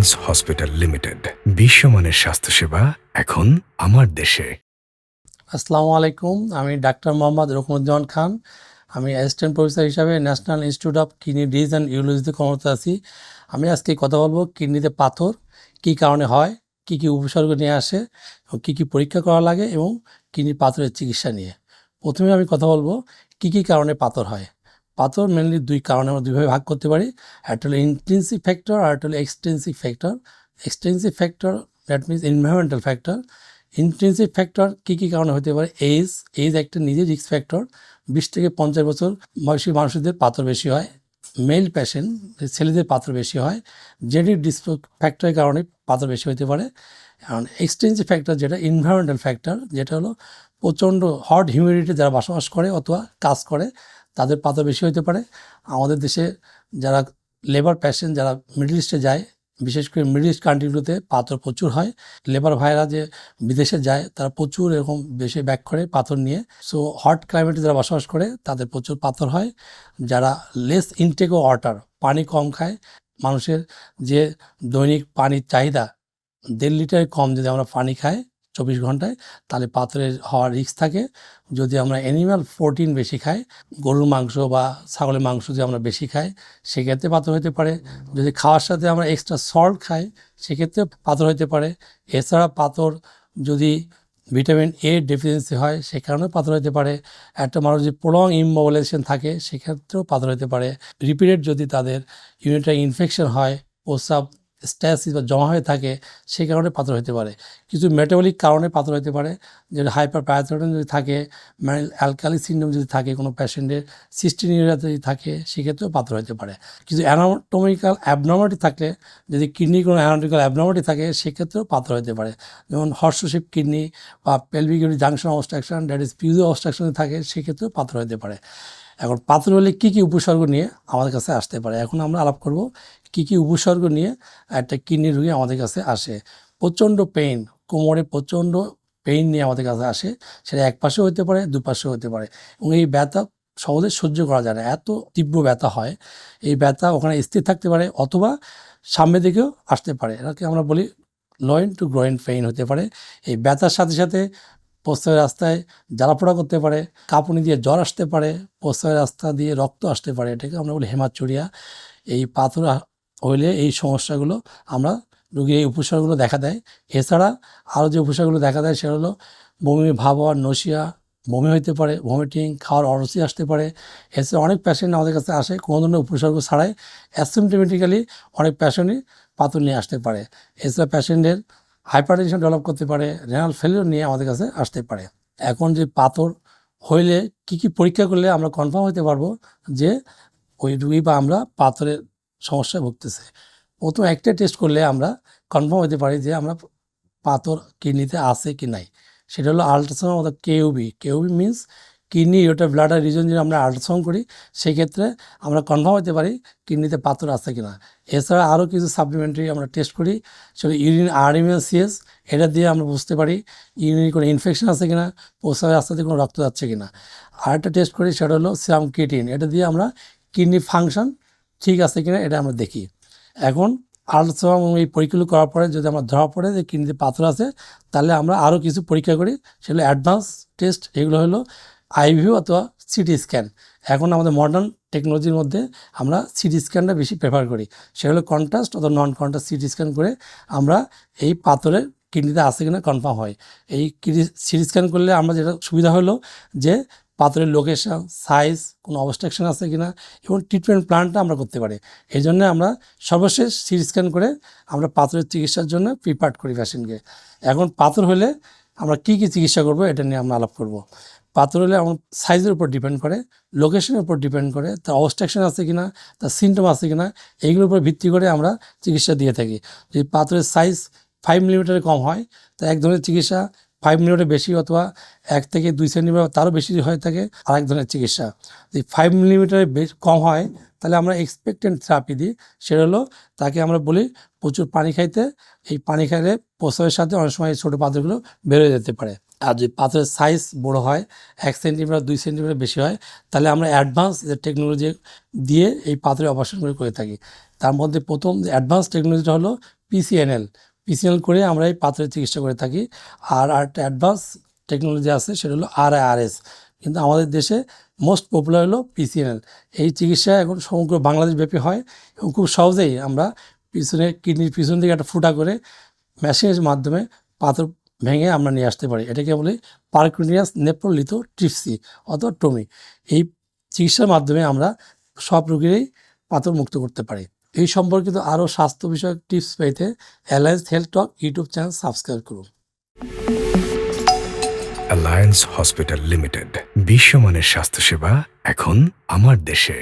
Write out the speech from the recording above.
Reference hospital limited, বিশ্বমানের স্বাস্থ্যসেবা এখন আমার দেশে। আসসালামু আলাইকুম, আমি ডাক্তার মোহাম্মদ রকমুজ্জামান খান। আমি অ্যাসিস্ট্যান্ট প্রফেসর হিসাবে National Institute of Kidney Disease and ইউরোলজিতে কর্মরত আছি। আমি আজকে কথা বলবো কিডনিতে পাথর কী কারণে হয়, কী কী উপসর্গ নিয়ে আসে, এবং কী কী পরীক্ষা করা লাগে এবং কিডনি পাথরের চিকিৎসা নিয়ে। প্রথমে আমি কথা বলবো কী কী কারণে পাথর হয়। পাথর মেনলি দুই কারণে আমরা দুইভাবে ভাগ করতে পারি। একটা হলো ইন্ট্রিনসিক ফ্যাক্টর আর একটা হলো extensive factor. Extensive factor that means environmental factor. Intrinsic factor কী কী কারণে হতে পারে? এজ একটা নিজে রিস্ক ফ্যাক্টর। 20 থেকে 50 বছর বয়সী মানুষদের পাথর বেশি হয়, মেল পেশেন্ট ছেলেদের পাথর বেশি হয়। জেনেটিক ডিস্ক ফ্যাক্টরের কারণে পাথর বেশি হতে পারে। কারণ এক্সটেন্সিভ ফ্যাক্টর যেটা এনভায়রনমেন্টাল ফ্যাক্টর, যেটা হলো প্রচণ্ড হট হিউমিডিটি যারা বসবাস করে অথবা কাজ করে তাদের পাথর বেশি হতে পারে। আমাদের দেশে যারা লেবার পেশেন্ট যারা মিডল ইস্টে যায়, বিশেষ করে মিডল ইস্ট কান্ট্রিগুলোতে পাথর প্রচুর হয়। লেবার ভাইরা যে বিদেশে যায় তারা প্রচুর এরকম দেশে ব্যাক করে পাথর নিয়ে। সো হট ক্লাইমেটে যারা বসবাস করে তাদের প্রচুর পাথর হয়। যারা লেস ইনটেক ও ওয়াটার, পানি কম খায়, মানুষের যে দৈনিক পানির চাহিদা 1.5 লিটারের কম যদি আমরা পানি খাই 24 ঘন্টায়, তাহলে পাথরের হওয়ার রিস্ক থাকে। যদি আমরা অ্যানিম্যাল প্রোটিন বেশি খাই, গরুর মাংস বা ছাগলের মাংস যদি আমরা বেশি খাই, সেক্ষেত্রে পাথর হতে পারে। যদি খাওয়ার সাথে আমরা এক্সট্রা সল্ট খাই, সেক্ষেত্রে পাথর হতে পারে। এছাড়া পাথর যদি ভিটামিন এ ডেফিসিয়েন্সি হয়, সে কারণেও পাথর হতে পারে। একটা মানুষ যদি প্রলং ইমোবিলাইজেশন থাকে, সেক্ষেত্রেও পাথর হতে পারে। রিপিটেড যদি তাদের ইউরিনারি ইনফেকশন হয়, প্রস্রাব স্ট্যাসিস বা জমা হয়ে থাকে, সেই কারণে পাথর হতে পারে। কিছু মেটাবলিক কারণে পাথর হতে পারে, যেটা হাইপার প্যারাথাইরয়েডিজম যদি থাকে, অ্যালকালি সিনড্রোম যদি থাকে, কোনো পেশেন্টের সিস্টিনিউরিয়া যদি থাকে, সেক্ষেত্রেও পাথর হতে পারে। কিছু অ্যানাটমিক্যাল অ্যাবনর্মালিটি থাকলে, যদি কিডনির কোনো অ্যানাটমিক্যাল অ্যাবনর্মালিটি থাকে, সেক্ষেত্রেও পাথর হতে পারে। যেমন হর্ষশেপ কিডনি বা pelvic junction obstruction, that is Peugeot obstruction থাকে, সেক্ষেত্রেও পাথর হতে পারে। এখন পাথর হলে কী কী উপসর্গ নিয়ে আমাদের কাছে আসতে পারে, এখন আমরা আলাপ করব কী কী উপসর্গ নিয়ে একটা কিডনি রোগী আমাদের কাছে আসে। প্রচণ্ড পেইন, কোমরে প্রচণ্ড পেইন নিয়ে আমাদের কাছে আসে। সেটা এক পাশেও হতে পারে, দুপাশেও হতে পারে, এবং এই ব্যথা সহজে সহ্য করা যায় না, এত তীব্র ব্যথা হয়। এই ব্যথা ওখানে স্থির থাকতে পারে অথবা সামনের দিকেও আসতে পারে। এটাকে আমরা বলি লোয়েন টু গ্রোয়েন পেইন হতে পারে। এই ব্যথার সাথে সাথে প্রস্রাবের রাস্তায় জ্বালাপোড়া করতে পারে, কাঁপুনি দিয়ে জ্বর আসতে পারে, প্রস্রাবের রাস্তা দিয়ে রক্ত আসতে পারে, এটাকে আমরা বলি হেমাচুরিয়া। এই পাথর হইলে এই সমস্যাগুলো আমরা রোগীর এই উপসর্গগুলো দেখা দেয়। এছাড়া আরও যে উপসর্গগুলো দেখা দেয় সেটা হলো বমি ভাব হওয়া, নশিয়া, বমি হতে পারে, ভমিটিং, খাওয়ার অরুচি আসতে পারে। এছাড়া অনেক পেশেন্ট আমাদের কাছে আসে কোনো ধরনের উপসর্গ ছাড়াই, অ্যাসিমপ্টোমেটিক্যালি অনেক পেশেন্টই পাথর নিয়ে আসতে পারে। এছাড়া পেশেন্টের হাইপারটেনশন ডেভেলপ করতে পারে, রেনাল ফেলিওর নিয়ে আমাদের কাছে আসতে পারে। এখন যে পাথর হইলে কী কী পরীক্ষা করলে আমরা কনফার্ম হতে পারবো যে ওই রুগী বা আমরা পাথরের সমস্যায় ভুগতেছে। প্রথম একটা টেস্ট করলে আমরা কনফার্ম হতে পারি যে আমরা পাথর কিডনিতে আছে কি নাই। সেটা হলো আল্ট্রাসাউন্ড অথবা KUB means kidney ureter bladder reason যদি আমরা আল্ট্রাসাউন্ড করি, সেই ক্ষেত্রে আমরা কনফার্ম হতে পারি কিডনিতে পাথর আছে কি না। এছাড়া আরও কিছু সাপ্লিমেন্টারি আমরা টেস্ট করি, সেটা ইউরিন RMSCS, এটা দিয়ে আমরা বুঝতে পারি ইউরিনে কোনো ইনফেকশন আছে কিনা, প্রস্রাবের রাস্তাতে কোনো রক্ত যাচ্ছে কিনা। আরেকটা টেস্ট করি, সেটা হলো সিরাম ক্রিয়েটিন, এটা দিয়ে আমরা কিডনি ফাংশন ঠিক আছে কিনা এটা আমরা দেখি। এখন আল্ট্রাসাউন্ড এই পরীক্ষাগুলো করার পরে যদি আমরা ধরা পড়ে যে কিডনিতে পাথর আছে, তাহলে আমরা আরও কিছু পরীক্ষা করি, সেগুলো অ্যাডভান্স টেস্ট। এগুলো হলো আইভিউ অথবা সিটি স্ক্যান। এখন আমাদের মডার্ন টেকনোলজির মধ্যে আমরা সিটি স্ক্যানটা বেশি প্রেফার করি। সেটা হলো কন্ট্রাস্ট অথবা নন কন্ট্রাস্ট সিটি স্ক্যান করে আমরা এই পাথরের কিডনিতে আছে কিনা কনফার্ম হয়। এই সিটি স্ক্যান করলে আমরা যেটা সুবিধা হলো যে পাথরের লোকেশন, সাইজ, কোনো অবস্ট্রাকশন আছে কিনা এবং ট্রিটমেন্ট প্ল্যানটা আমরা করতে পারি। এই জন্য আমরা সর্বশেষ সিটি স্ক্যান করে আমরা পাথরের চিকিৎসার জন্য প্রিপেয়ার করি পেশেন্টকে। এখন পাথর হলে আমরা কী কী চিকিৎসা করব এটা নিয়ে আমরা আলাপ করব। পাথর হলে আমার সাইজের উপর ডিপেন্ড করে, লোকেশনের উপর ডিপেন্ড করে, তার অবস্ট্রাকশন আছে কিনা, তার সিমটম আছে কিনা, এইগুলোর উপর ভিত্তি করে আমরা চিকিৎসা দিয়ে থাকি। যদি পাথরের সাইজ 5 মিলিমিটারের কম হয়, তা এক ধরনের চিকিৎসা, 5 মিলিমিটার বেশি অথবা 1 থেকে 2 সেন্টিমিটার তারও বেশি হয়ে থাকে আরেক ধরনের চিকিৎসা। যদি 5 মিলিমিটারের কম হয়, তাহলে আমরা এক্সপেক্টেন্ট থেরাপি দিই। সেটা হলো তাকে আমরা বলি প্রচুর পানি খাইতে। এই পানি খাইলে প্রস্রাবের সাথে অনেক সময় এই ছোটো পাথরগুলো বেরোয় যেতে পারে। আর যদি পাথরের সাইজ বড় হয় 1 সেন্টিমিটার 2 সেন্টিমিটার বেশি হয়, তাহলে আমরা অ্যাডভান্স যে টেকনোলজি দিয়ে এই পাথরের অপারেশনগুলো করে থাকি। তার মধ্যে প্রথম যে অ্যাডভান্স টেকনোলজিটা হলো পিসিএনএল করে আমরা এই পাথরের চিকিৎসা করে থাকি। আর একটা অ্যাডভান্স টেকনোলজি আছে, সেটা হলো আরআইআরএস, কিন্তু আমাদের দেশে মোস্ট পপুলার হলো পিসিএনএল। এই চিকিৎসা এখন সমগ্র বাংলাদেশ ব্যাপী হয় এবং খুব সহজেই আমরা কিডনির পিছন দিকে একটা ফুটা করে মেশিনের মাধ্যমে পাথর ভেঙে আমরা নিয়ে আসতে পারি। এটাকে বলি পারকুনিয়াস নেফ্রোলিথোট্রিপসি অথবা টমি। এই চিকিৎসার মাধ্যমে আমরা সব রোগীরই পাথর মুক্ত করতে পারি। এই সম্পর্কিত আরও স্বাস্থ্য বিষয়ক টিপস পেতে অ্যালায়েন্স হেলথ টক ইউটিউব চ্যানেল সাবস্ক্রাইব করুন। অ্যালায়েন্স হসপিটাল লিমিটেড, বিশ্বমানের স্বাস্থ্যসেবা এখন আমার দেশে।